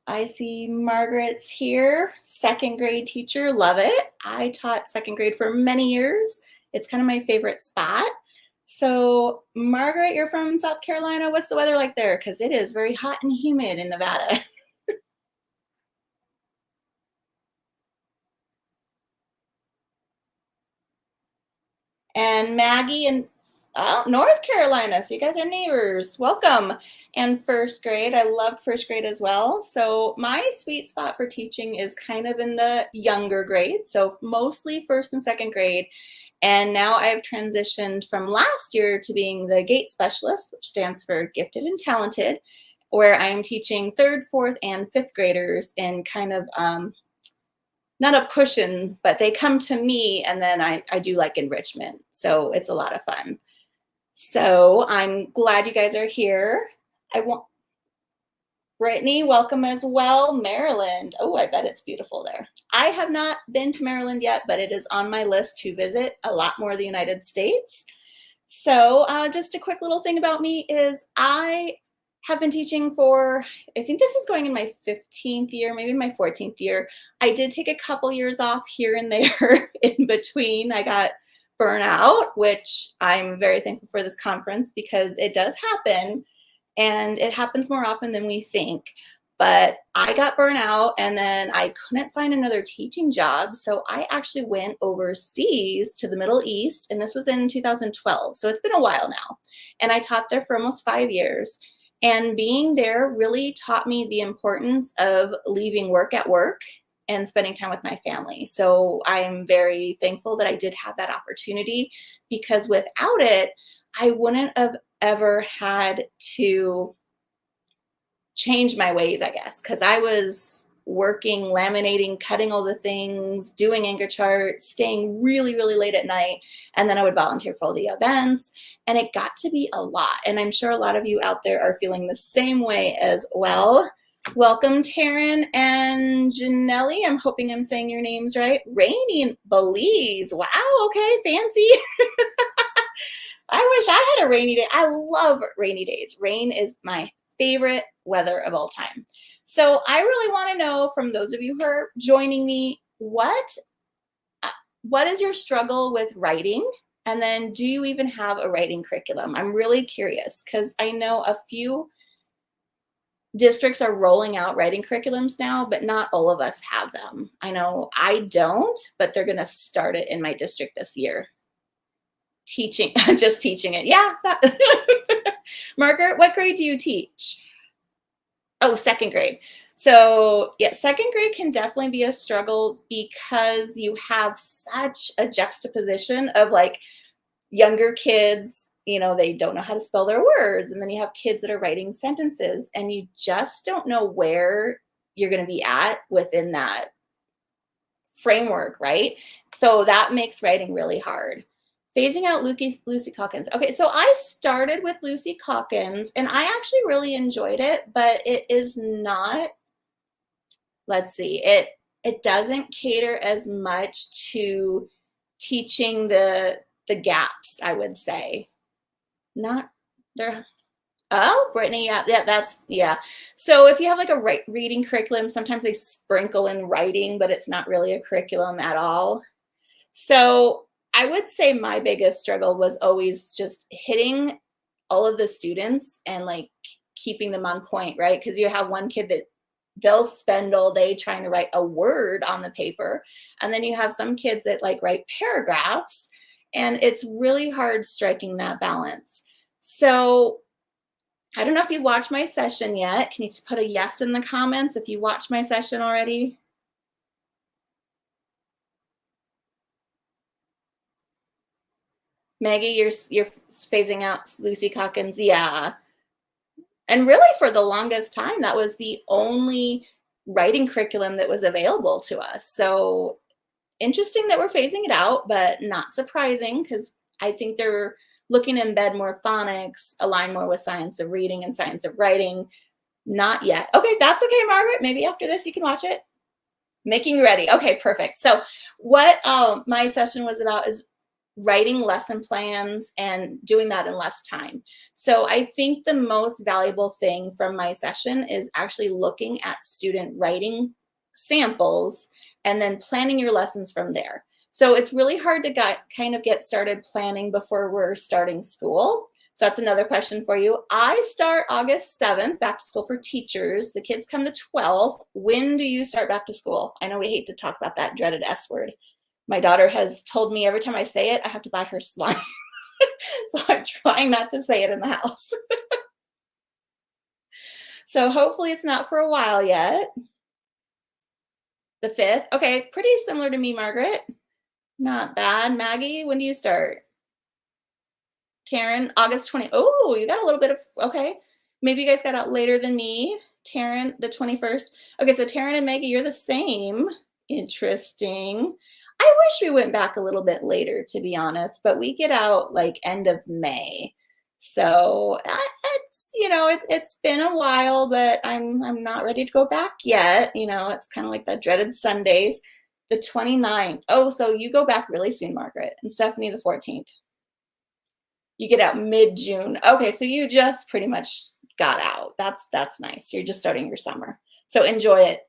I see Margaret's here, second grade teacher, love it. I taught second grade for many years. It's kind of my favorite spot. So, Margaret, you're from South Carolina. What's the weather like there? Because it is very hot and humid in Nevada. And Maggie in North Carolina. So you guys are neighbors. Welcome. And first grade. I loved first grade as well. So my sweet spot for teaching is kind of in the younger grades. So mostly first and second grade. And now I've transitioned from last year to being the GATE specialist, which stands for gifted and talented, where I am teaching third, fourth, and fifth graders in kind of not a push-in, but they come to me and then I do like enrichment. So it's a lot of fun. So I'm glad you guys are here. I want Brittany, welcome as well. Maryland. Oh, I bet it's beautiful there. I have not been to Maryland yet, but it is on my list to visit a lot more of the United States. So just a quick little thing about me is I have been teaching for, I think this is going in my 15th year, maybe my 14th year. I did take a couple years off here and there in between. I got burnout, which I'm very thankful for this conference because it does happen and it happens more often than we think. But I got burnout and then I couldn't find another teaching job. So I actually went overseas to the Middle East, and this was in 2012. So it's been a while now. And I taught there for almost 5 years. And being there really taught me the importance of leaving work at work and spending time with my family. So I'm very thankful that I did have that opportunity because without it, I wouldn't have ever had to change my ways, I guess, because I was working, laminating, cutting all the things, doing anchor charts, staying really, really late at night. And then I would volunteer for all the events. And it got to be a lot. And I'm sure a lot of you out there are feeling the same way as well. Welcome, Taryn and Janelli. I'm hoping I'm saying your names right. Rainy in Belize. Wow, okay, fancy. I wish I had a rainy day. I love rainy days. Rain is my favorite weather of all time. So I really want to know from those of you who are joining me, what is your struggle with writing? And then do you even have a writing curriculum? I'm really curious because I know a few districts are rolling out writing curriculums now, but not all of us have them. I know I don't, but they're going to start it in my district this year. Just teaching it. Yeah. Margaret, what grade do you teach? Oh, second grade. So yeah, second grade can definitely be a struggle because you have such a juxtaposition of like younger kids, they don't know how to spell their words. And then you have kids that are writing sentences and you just don't know where you're going to be at within that framework, right? So that makes writing really hard. Phasing out Lucy Calkins. Okay, so I started with Lucy Calkins and I actually really enjoyed it, but it is not, let's see, it doesn't cater as much to teaching the gaps, I would say. Not there. Oh, Brittany, yeah. So if you have like a reading curriculum, sometimes they sprinkle in writing, but it's not really a curriculum at all. So I would say my biggest struggle was always just hitting all of the students and like keeping them on point, right? Because you have one kid that they'll spend all day trying to write a word on the paper. And then you have some kids that like write paragraphs, and it's really hard striking that balance. So I don't know if you watched my session yet. Can you just put a yes in the comments if you watched my session already? Maggie, you're phasing out Lucy Calkins. Yeah. And really for the longest time, that was the only writing curriculum that was available to us. So interesting that we're phasing it out, but not surprising because I think they're looking to embed more phonics, align more with science of reading and science of writing. Not yet. Okay, that's okay, Margaret. Maybe after this you can watch it. Making ready. Okay, perfect. So what my session was about is writing lesson plans and doing that in less time. So I think the most valuable thing from my session is actually looking at student writing samples and then planning your lessons from there. So it's really hard to kind of get started planning before we're starting school. So that's another question for you. I start August 7th, back to school for teachers. The kids come the 12th. When do you start back to school? I know we hate to talk about that dreaded S word. My daughter has told me every time I say it, I have to buy her slime. So I'm trying not to say it in the house. So hopefully it's not for a while yet. The 5th. Okay, pretty similar to me, Margaret. Not bad. Maggie, when do you start? Taryn, August 20. Oh, you got a little bit of, okay. Maybe you guys got out later than me. Taryn, the 21st. Okay, so Taryn and Maggie, you're the same. Interesting. I wish we went back a little bit later, to be honest, but we get out like end of May. So it's, you know, it's been a while, but I'm not ready to go back yet. You know, it's kind of like the dreaded Sundays. The 29th. Oh, so you go back really soon, Margaret. And Stephanie, the 14th. You get out mid-June. Okay, so you just pretty much got out. That's nice. You're just starting your summer. So enjoy it.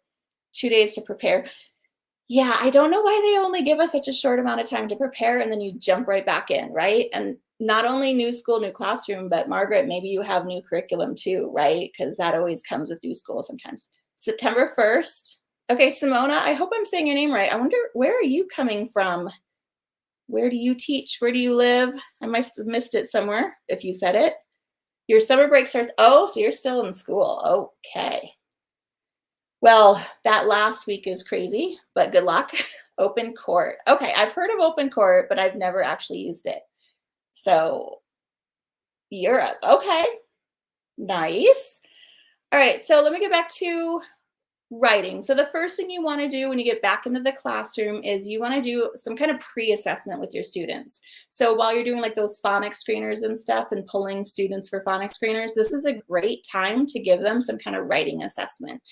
2 days to prepare. Yeah, I don't know why they only give us such a short amount of time to prepare and then you jump right back in, right? And not only new school, new classroom, but Margaret, maybe you have new curriculum too, right? Because that always comes with new school sometimes. September 1st. Okay, Simona, I hope I'm saying your name right. I wonder, where are you coming from? Where do you teach? Where do you live? I must have missed it somewhere if you said it. Your summer break starts, oh, so you're still in school. Okay. Well, that last week is crazy, but good luck. Open court. Okay, I've heard of open court, but I've never actually used it. So Europe, okay, nice. All right, so let me get back to writing. So the first thing you want to do when you get back into the classroom is you want to do some kind of pre-assessment with your students. So while you're doing like those phonics screeners and stuff and pulling students for phonics screeners, this is a great time to give them some kind of writing assessment.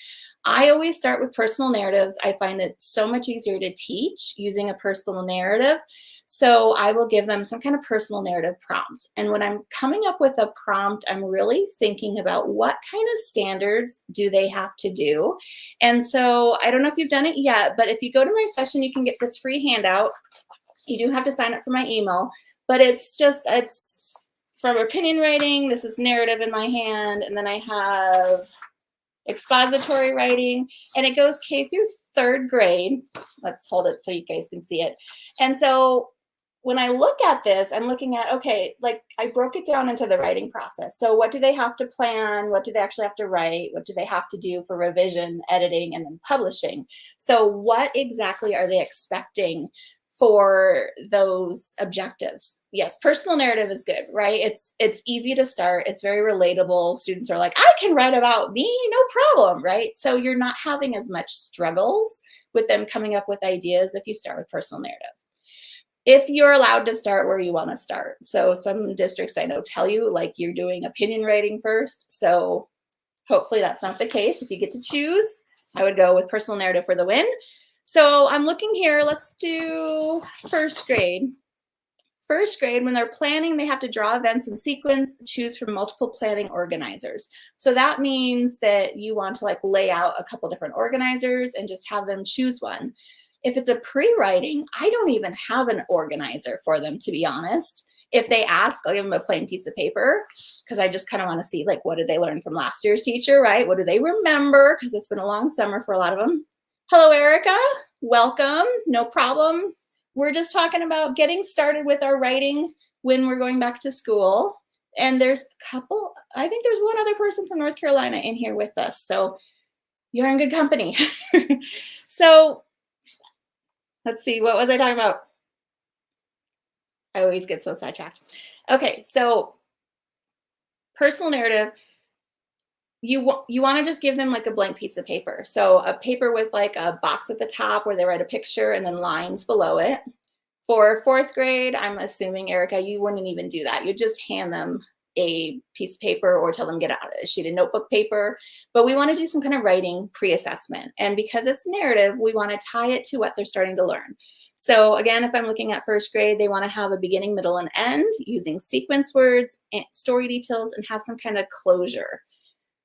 I always start with personal narratives. I find it so much easier to teach using a personal narrative. So I will give them some kind of personal narrative prompt. And when I'm coming up with a prompt, I'm really thinking about what kind of standards do they have to do. And so I don't know if you've done it yet, but if you go to my session, you can get this free handout. You do have to sign up for my email, but it's from opinion writing. This is narrative in my hand. And then I have expository writing, and it goes K through 3rd grade. Let's hold it so you guys can see it. And so when I look at this, I'm looking at, okay, like I broke it down into the writing process. So what do they have to plan? What do they actually have to write? What do they have to do for revision, editing, and then publishing? So what exactly are they expecting for those objectives? Yes, personal narrative is good, right? It's easy to start. It's very relatable. Students are like, I can write about me, no problem, right? So you're not having as much struggles with them coming up with ideas if you start with personal narrative. If you're allowed to start where you want to start. So some districts I know tell you like you're doing opinion writing first. So hopefully that's not the case. If you get to choose, I would go with personal narrative for the win. So I'm looking here, let's do 1st grade. 1st grade, when they're planning, they have to draw events in sequence, choose from multiple planning organizers. So that means that you want to like lay out a couple different organizers and just have them choose one. If it's a pre-writing, I don't even have an organizer for them, to be honest. If they ask, I'll give them a plain piece of paper because I just kind of want to see like, what did they learn from last year's teacher, right? What do they remember? Because it's been a long summer for a lot of them. Hello, Erica. Welcome. No problem. We're just talking about getting started with our writing when we're going back to school. And there's a couple, I think there's one other person from North Carolina in here with us. So you're in good company. So let's see, what was I talking about? I always get so sidetracked. Okay, so personal narrative. You want to just give them like a blank piece of paper. So a paper with like a box at the top where they write a picture and then lines below it. For 4th grade, I'm assuming, Erica, you wouldn't even do that. You just hand them a piece of paper or tell them get out a sheet of notebook paper, but we want to do some kind of writing pre-assessment. And because it's narrative, we want to tie it to what they're starting to learn. So again, if I'm looking at first grade, they want to have a beginning, middle, and end using sequence words and story details and have some kind of closure.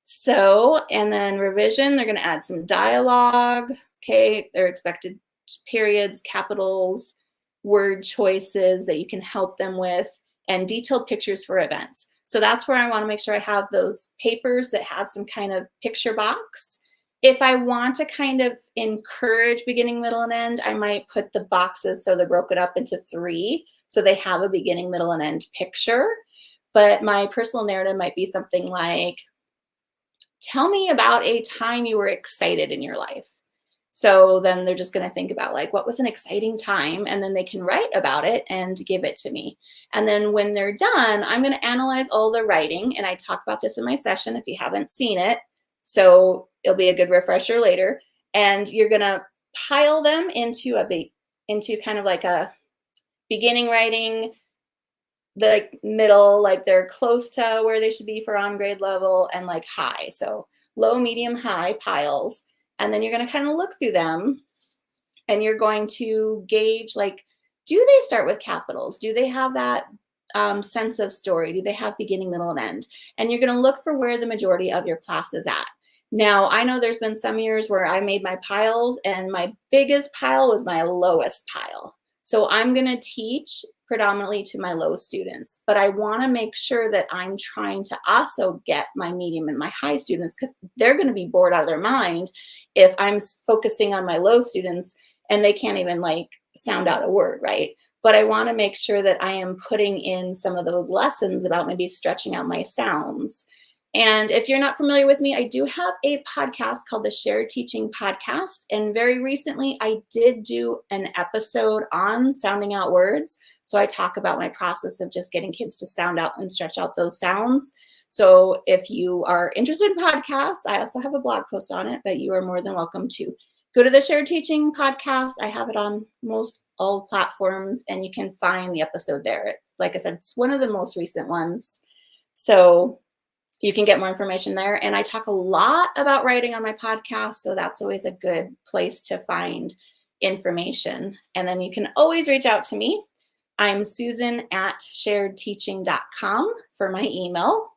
So, and then revision, they're going to add some dialogue. Okay, they're expected periods, capitals, word choices that you can help them with, and detailed pictures for events. So that's where I want to make sure I have those papers that have some kind of picture box. If I want to kind of encourage beginning, middle, and end, I might put the boxes so they're broken up into 3, so they have a beginning, middle, and end picture. But my personal narrative might be something like, tell me about a time you were excited in your life. So then they're just going to think about like, what was an exciting time? And then they can write about it and give it to me. And then when they're done, I'm going to analyze all the writing. And I talk about this in my session if you haven't seen it. So it'll be a good refresher later. And you're going to pile them into kind of like a beginning writing, the middle, like they're close to where they should be for on grade level, and like high. So low, medium, high piles. And then you're going to kind of look through them and you're going to gauge, like, do they start with capitals? Do they have that sense of story? Do they have beginning, middle, and end? And you're going to look for where the majority of your class is at. Now, I know there's been some years where I made my piles and my biggest pile was my lowest pile. So I'm going to teach predominantly to my low students, but I want to make sure that I'm trying to also get my medium and my high students, because they're going to be bored out of their mind if I'm focusing on my low students and they can't even like sound out a word, right? But I want to make sure that I am putting in some of those lessons about maybe stretching out my sounds. And if you're not familiar with me, I do have a podcast called the Shared Teaching Podcast. And very recently, I did do an episode on sounding out words. So I talk about my process of just getting kids to sound out and stretch out those sounds. So if you are interested in podcasts, I also have a blog post on it, but you are more than welcome to go to the Shared Teaching Podcast. I have it on most all platforms, and you can find the episode there. Like I said, it's one of the most recent ones. So you can get more information there. And I talk a lot about writing on my podcast, so that's always a good place to find information. And then you can always reach out to me. I'm Susan@sharedteaching.com for my email.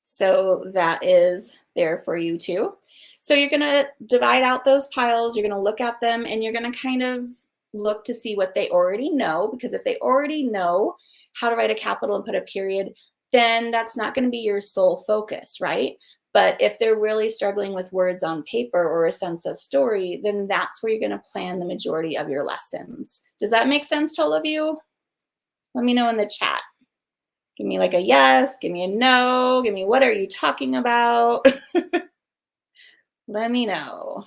So that is there for you too. So you're going to divide out those piles. You're going to look at them and you're going to kind of look to see what they already know, because if they already know how to write a capital and put a period, then that's not going to be your sole focus, right? But if they're really struggling with words on paper or a sense of story, then that's where you're going to plan the majority of your lessons. Does that make sense to all of you? Let me know in the chat. Give me like a yes, give me a no, give me what are you talking about? Let me know.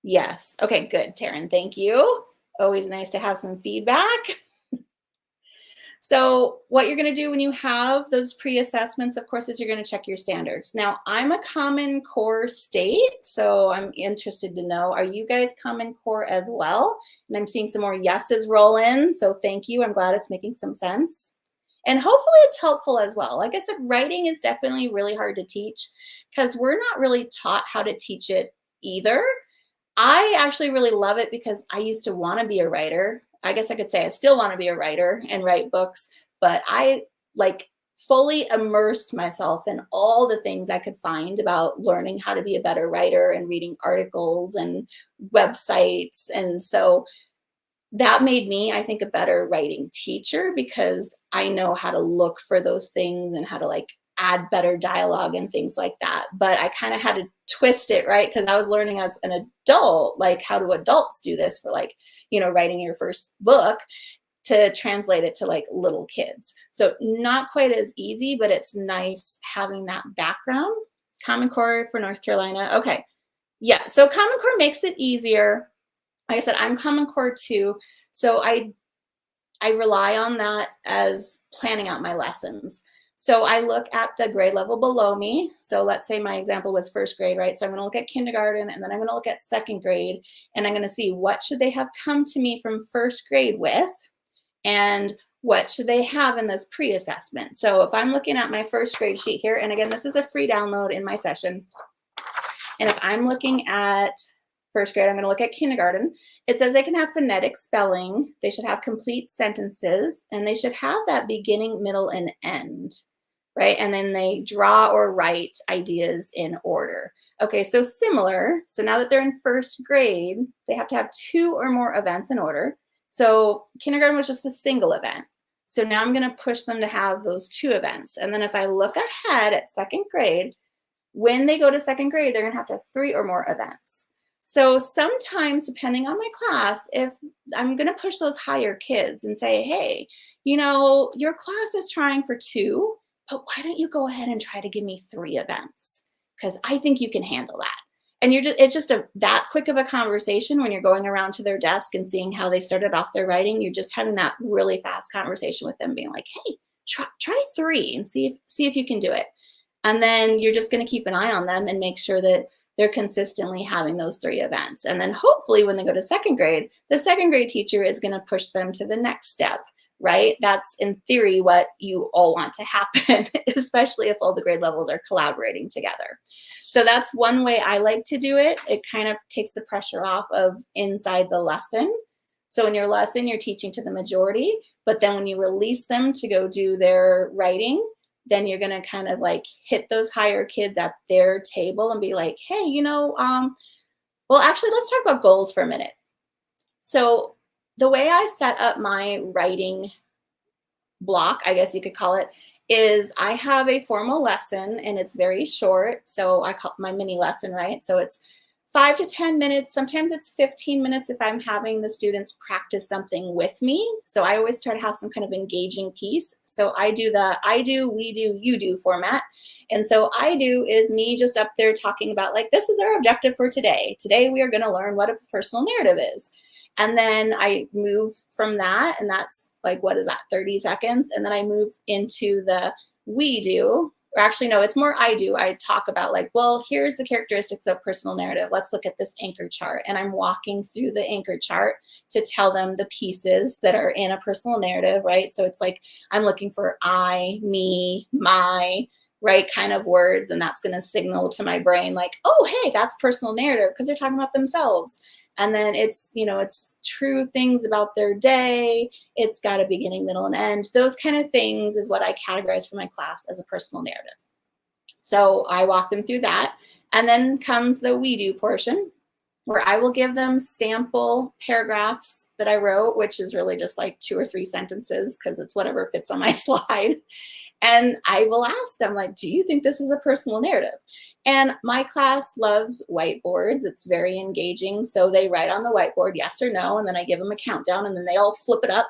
Yes. Okay, good, Taryn. Thank you. Always nice to have some feedback. So what you're going to do when you have those pre-assessments, of course, is you're going to check your standards. Now, I'm a Common Core state, so I'm interested to know, are you guys Common Core as well? And I'm seeing some more yeses roll in, so thank you. I'm glad it's making some sense. And hopefully it's helpful as well. Like I said, writing is definitely really hard to teach because we're not really taught how to teach it either. I actually really love it because I used to want to be a writer. I guess I could say I still want to be a writer and write books, but I like fully immersed myself in all the things I could find about learning how to be a better writer and reading articles and websites. And so that made me, I think, a better writing teacher because I know how to look for those things and how to like add better dialogue and things like that. But I kind of had to twist it, right? Because I was learning as an adult, like how do adults do this for like, you know, writing your first book, to translate it to like little kids. So not quite as easy, but it's nice having that background. Common Core for North Carolina. Okay. Yeah. So Common Core makes it easier. Like I said, I'm Common Core too. So I rely on that as planning out my lessons. So I look at the grade level below me. So let's say my example was first grade, right? So I'm going to look at kindergarten, and then I'm going to look at second grade, and I'm going to see what should they have come to me from first grade with, and what should they have in this pre-assessment. So if I'm looking at my first grade sheet here, and again, this is a free download in my session. And if I'm looking at first grade, I'm going to look at kindergarten. It says they can have phonetic spelling. They should have complete sentences, and they should have that beginning, middle, and end, right? And then they draw or write ideas in order. Okay, so similar. So now that they're in first grade, they have to have 2 or more events in order. So kindergarten was just a single event. So now I'm going to push them to have those 2 events. And then if I look ahead at second grade, when they go to second grade, they're going to have 3 or more events. So sometimes, depending on my class, if I'm going to push those higher kids and say, hey, you know, your class is trying for 2, but why don't you go ahead and try to give me 3 events? Because I think you can handle that. And it's just that quick of a conversation when you're going around to their desk and seeing how they started off their writing. You're just having that really fast conversation with them, being like, hey, try 3 and see if you can do it. And then you're just going to keep an eye on them and make sure that they're consistently having those 3 events. And then hopefully when they go to second grade, the second grade teacher is going to push them to the next step, right? That's in theory what you all want to happen, especially if all the grade levels are collaborating together. So that's one way I like to do it. It kind of takes the pressure off of inside the lesson. So in your lesson, you're teaching to the majority, but then when you release them to go do their writing, then you're going to kind of like hit those higher kids at their table and be like, hey, you know, well, actually, let's talk about goals for a minute. So the way I set up my writing block, I guess you could call it, is I have a formal lesson and it's very short. So I call it my mini lesson, right? So it's 5 to 10 minutes. Sometimes it's 15 minutes if I'm having the students practice something with me. So I always try to have some kind of engaging piece. So I do the I do, we do, you do format. And so I do is me just up there talking about like, this is our objective for today. Today we are going to learn what a personal narrative is. And then I move from that, and that's like, what is that, 30 seconds? And then I move into the we do. Or actually, no, it's more I do. I talk about like, well, here's the characteristics of personal narrative. Let's look at this anchor chart. And I'm walking through the anchor chart to tell them the pieces that are in a personal narrative, right? So it's like I'm looking for I, me, my, right kind of words. And that's going to signal to my brain like, oh, hey, that's personal narrative because they're talking about themselves. And then it's, you know, it's true things about their day. It's got a beginning, middle, and end. Those kind of things is what I categorize for my class as a personal narrative. So I walk them through that. And then comes the we do portion, where I will give them sample paragraphs that I wrote, which is really just like 2 or 3 sentences because it's whatever fits on my slide. And I will ask them, like, do you think this is a personal narrative? And my class loves whiteboards. It's very engaging. So they write on the whiteboard, yes or no, and then I give them a countdown, and then they all flip it up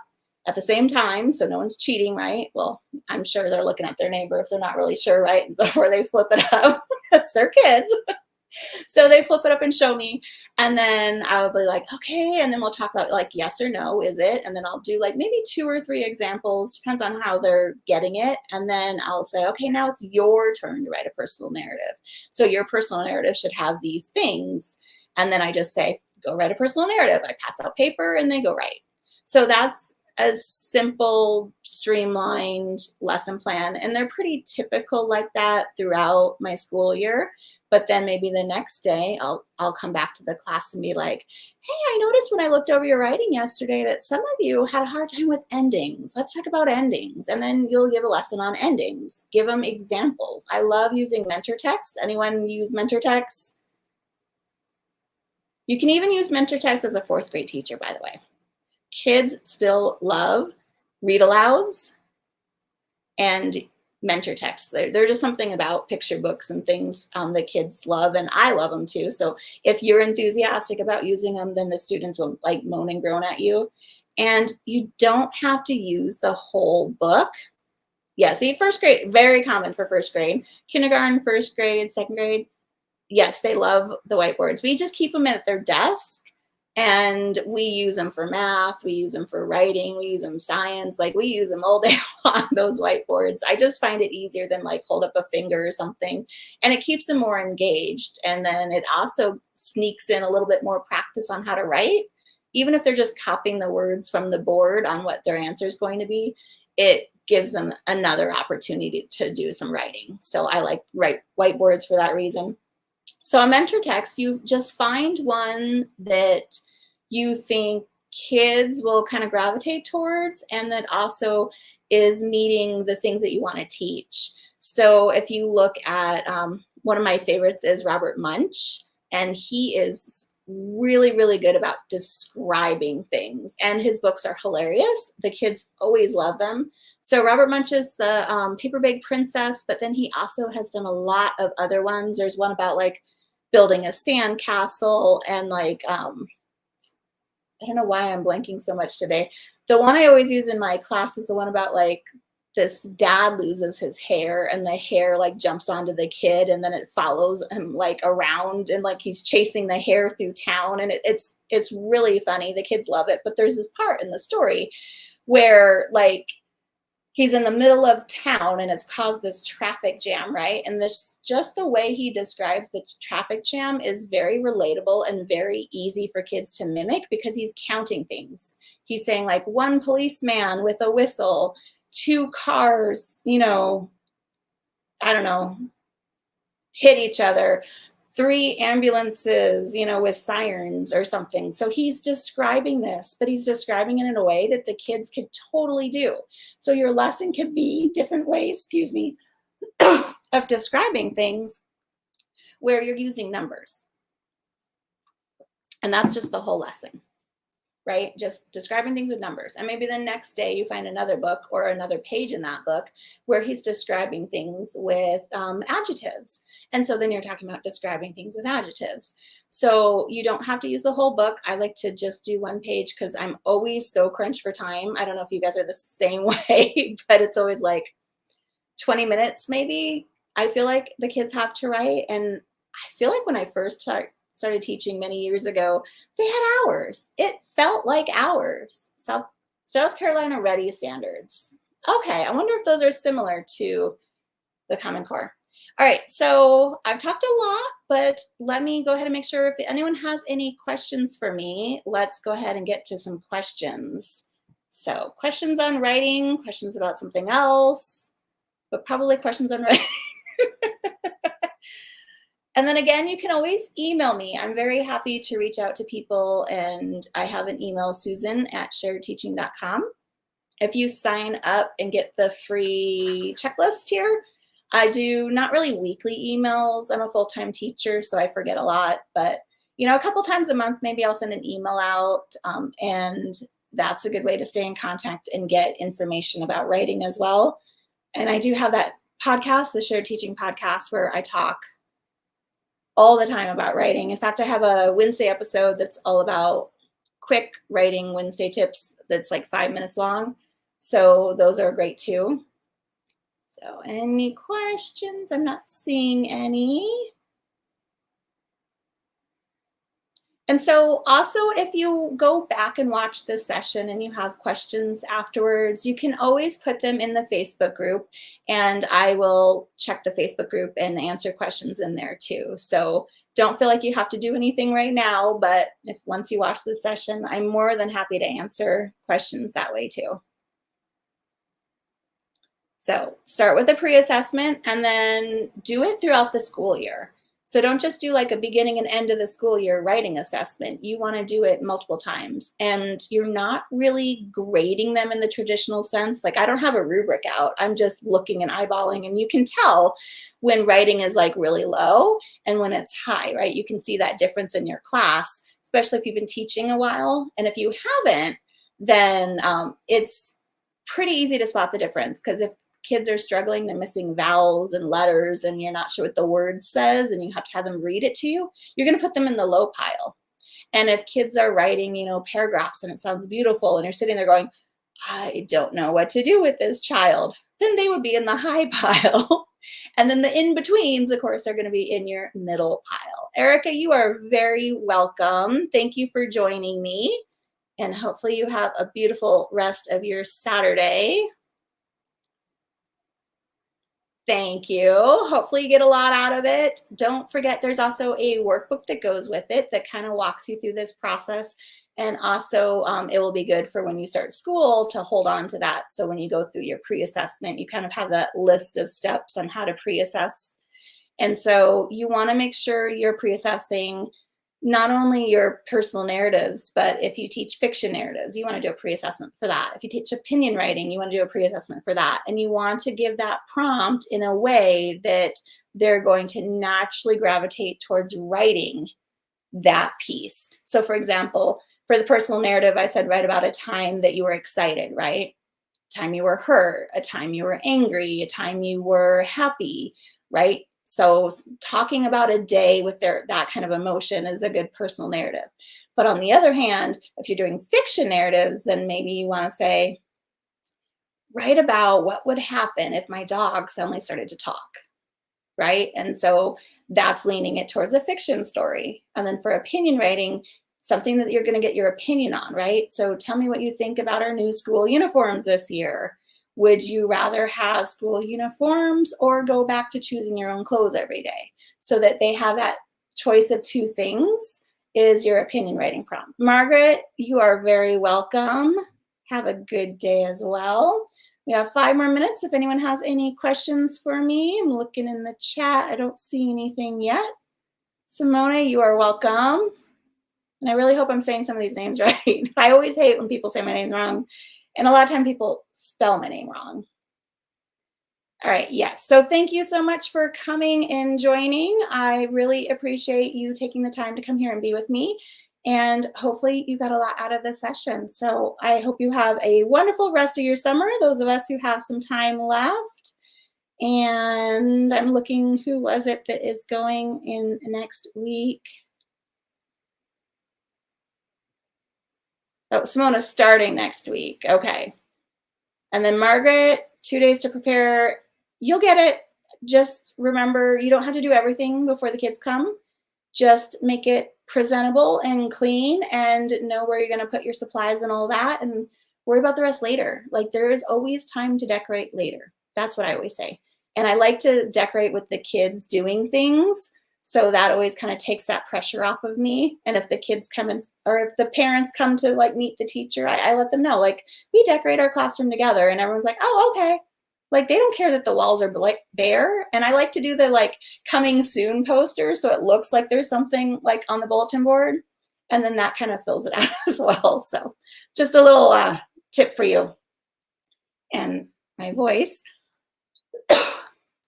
at the same time. So no one's cheating, right? Well, I'm sure they're looking at their neighbor if they're not really sure, right? Before they flip it up. It's their kids. So they flip it up and show me, and then I will be like, okay, and then we'll talk about like yes or no, is it? And then I'll do like maybe 2 or 3 examples, depends on how they're getting it. And then I'll say, okay, now it's your turn to write a personal narrative. So your personal narrative should have these things. And then I just say, go write a personal narrative. I pass out paper and they go write. So that's a simple, streamlined lesson plan. And they're pretty typical like that throughout my school year. But then maybe the next day I'll come back to the class and be like, hey, I noticed when I looked over your writing yesterday that some of you had a hard time with endings. Let's talk about endings. And then you'll give a lesson on endings. Give them examples. I love using mentor texts. Anyone use mentor texts? You can even use mentor texts as a 4th grade teacher, by the way. Kids still love read alouds and mentor texts. They're just something about picture books and things that kids love, and I love them too. So if you're enthusiastic about using them, then the students will like moan and groan at you. And you don't have to use the whole book. Yeah, see, 1st grade, very common for 1st grade. Kindergarten, 1st grade, 2nd grade. Yes, they love the whiteboards. We just keep them at their desk. And we use them for math, we use them for writing, we use them science, like we use them all day long, those whiteboards. I just find it easier than like hold up a finger or something. And it keeps them more engaged. And then it also sneaks in a little bit more practice on how to write. Even if they're just copying the words from the board on what their answer is going to be, it gives them another opportunity to do some writing. So I like write whiteboards for that reason. So a mentor text, you just find one that you think kids will kind of gravitate towards and that also is meeting the things that you want to teach. So if you look at one of my favorites is Robert Munch, and he is really, really good about describing things. And his books are hilarious. The kids always love them. So Robert Munch is the Paper Bag Princess, but then he also has done a lot of other ones. There's one about like building a sand castle and like, I don't know why I'm blanking so much today. The one I always use in my class is the one about like this dad loses his hair and the hair like jumps onto the kid and then it follows him like around and like he's chasing the hair through town. And it's really funny. The kids love it. But there's this part in the story where like he's in the middle of town and it's caused this traffic jam, right? And this, just the way he describes the traffic jam is very relatable and very easy for kids to mimic because he's counting things. He's saying like one policeman with a whistle, two cars, you know, I don't know, hit each other, three ambulances, you know, with sirens or something. So he's describing this, but he's describing it in a way that the kids could totally do. So your lesson could be different ways, excuse me, of describing things where you're using numbers. And that's just the whole lesson, right? Just describing things with numbers. And maybe the next day you find another book or another page in that book where he's describing things with adjectives. And so then you're talking about describing things with adjectives. So you don't have to use the whole book. I like to just do one page because I'm always so crunched for time. I don't know if you guys are the same way, but it's always like 20 minutes maybe. I feel like the kids have to write. And I feel like when I first started teaching many years ago, they had hours. It felt like hours. South Carolina Ready standards. Okay, I wonder if those are similar to the Common Core. All right, so I've talked a lot, but let me go ahead and make sure if anyone has any questions for me, let's go ahead and get to some questions. So questions on writing, questions about something else, but probably questions on writing. And then again, you can always email me. I'm very happy to reach out to people, and I have an email, susan@sharedteaching.com. If you sign up and get the free checklist here, I do not really weekly emails. I'm a full-time teacher, so I forget a lot, but you know, a couple times a month, maybe I'll send an email out, and that's a good way to stay in contact and get information about writing as well. And I do have that podcast, the Shared Teaching Podcast, where I talk all the time about writing. In fact, I have a Wednesday episode that's all about quick writing Wednesday tips that's like 5 minutes long. So those are great too. So any questions? I'm not seeing any. And so also, if you go back and watch this session and you have questions afterwards, you can always put them in the Facebook group, and I will check the Facebook group and answer questions in there too. So don't feel like you have to do anything right now, but if once you watch the session, I'm more than happy to answer questions that way too. So start with a pre-assessment and then do it throughout the school year. So don't just do like a beginning and end of the school year writing assessment. You want to do it multiple times, and you're not really grading them in the traditional sense. Like I don't have a rubric out. I'm just looking and eyeballing, and you can tell when writing is like really low and when it's high, right? You can see that difference in your class, especially if you've been teaching a while. And if you haven't, then it's pretty easy to spot the difference, because if kids are struggling, they're missing vowels and letters, and you're not sure what the word says, and you have to have them read it to you, you're going to put them in the low pile. And if kids are writing, you know, paragraphs and it sounds beautiful, and you're sitting there going, I don't know what to do with this child, then they would be in the high pile. And then the in-betweens, of course, are going to be in your middle pile. Erica, you are very welcome. Thank you for joining me. And hopefully you have a beautiful rest of your Saturday. Thank you. Hopefully you get a lot out of it. Don't forget there's also a workbook that goes with it that kind of walks you through this process. And also it will be good for when you start school to hold on to that. So when you go through your pre-assessment, you kind of have that list of steps on how to pre-assess. And so you want to make sure you're pre-assessing not only your personal narratives, but if you teach fiction narratives, you want to do a pre-assessment for that. If you teach opinion writing, you want to do a pre-assessment for that. And you want to give that prompt in a way that they're going to naturally gravitate towards writing that piece. So for example, for the personal narrative, I said, write about a time that you were excited, right? A time you were hurt, a time you were angry, a time you were happy, right? So talking about a day with that kind of emotion is a good personal narrative. But on the other hand, if you're doing fiction narratives, then maybe you want to say, write about what would happen if my dog suddenly started to talk, right? And so that's leaning it towards a fiction story. And then for opinion writing, something that you're going to get your opinion on, right? So tell me what you think about our new school uniforms this year. Would you rather have school uniforms or go back to choosing your own clothes every day? So that they have that choice of two things is your opinion writing prompt. Margaret, you are very welcome. Have a good day as well. We have 5 more minutes. If anyone has any questions for me, I'm looking in the chat. I don't see anything yet. Simone, you are welcome. And I really hope I'm saying some of these names right. I always hate when people say my name wrong. And a lot of time people spell my name wrong. All right, yes. So thank you so much for coming and joining. I really appreciate you taking the time to come here and be with me. And hopefully you got a lot out of this session. So I hope you have a wonderful rest of your summer, those of us who have some time left. And I'm looking, who was it that is going in next week? Oh, Simona's starting next week. Okay. And then Margaret, 2 days to prepare. You'll get it. Just remember, you don't have to do everything before the kids come. Just make it presentable and clean and know where you're going to put your supplies and all that, and worry about the rest later. Like, there is always time to decorate later. That's what I always say. And I like to decorate with the kids doing things. So that always kind of takes that pressure off of me. And if the kids come in, or if the parents come to like meet the teacher, I let them know, like, we decorate our classroom together, and everyone's like, oh, okay. Like, they don't care that the walls are like bare. And I like to do the like coming soon poster, so it looks like there's something like on the bulletin board. And then that kind of fills it out as well. So just a little tip for you. And my voice,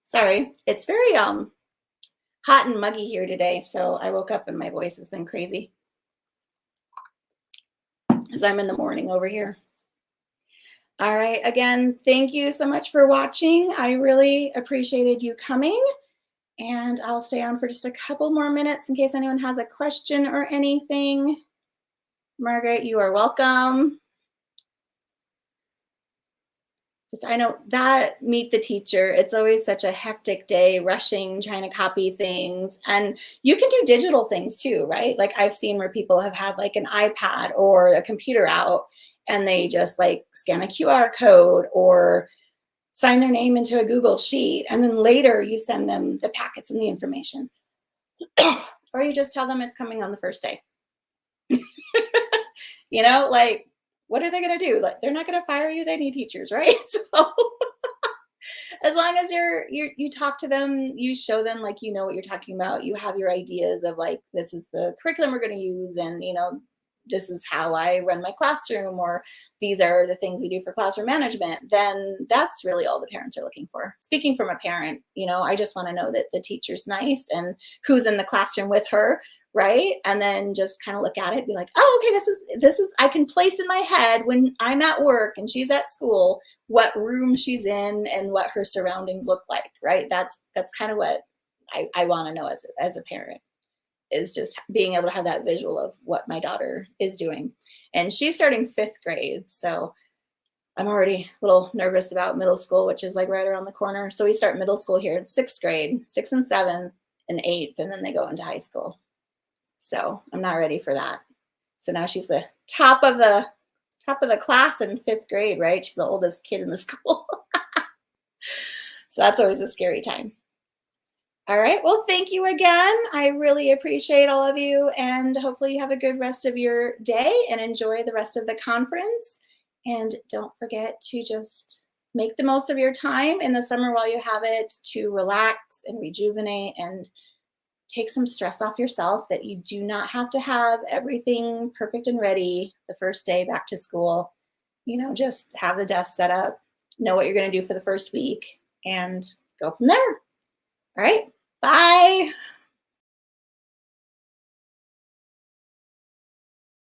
sorry, it's very hot and muggy here today, so I woke up and my voice has been crazy as I'm in the morning over here. All right, again, thank you so much for watching. I really appreciated you coming, and I'll stay on for just a couple more minutes in case anyone has a question or anything. Margaret, you are welcome. I know that meet the teacher, it's always such a hectic day, rushing, trying to copy things. And you can do digital things too, right? Like, I've seen where people have had like an iPad or a computer out, and they just like scan a QR code or sign their name into a Google sheet. And then later you send them the packets and the information. Or you just tell them it's coming on the first day. You know, like, what are they going to do? Like, they're not going to fire you. They need teachers, right? So as long as you talk to them, you show them, like, you know what you're talking about. You have your ideas of like, this is the curriculum we're going to use. And, you know, this is how I run my classroom, or these are the things we do for classroom management. Then that's really all the parents are looking for. Speaking from a parent, you know, I just want to know that the teacher's nice and who's in the classroom with her. Right. And then just kind of look at it, be like, oh, okay, this is, I can place in my head when I'm at work and she's at school, what room she's in and what her surroundings look like. Right. That's kind of what I want to know as a parent, is just being able to have that visual of what my daughter is doing. And she's starting 5th grade. So I'm already a little nervous about middle school, which is like right around the corner. So we start middle school here in 6th grade, 6th and 7th. in eighth, and then they go into high school. So I'm not ready for that. So now she's the top of the class in fifth grade, right? She's the oldest kid in the school. So that's always a scary time. All right. Well, thank you again. I really appreciate all of you, and hopefully you have a good rest of your day and enjoy the rest of the conference. And don't forget to just make the most of your time in the summer while you have it to relax and rejuvenate and take some stress off yourself, that you do not have to have everything perfect and ready the first day back to school. Just have the desk set up, know what you're going to do for the first week, and go from there. All right. Bye.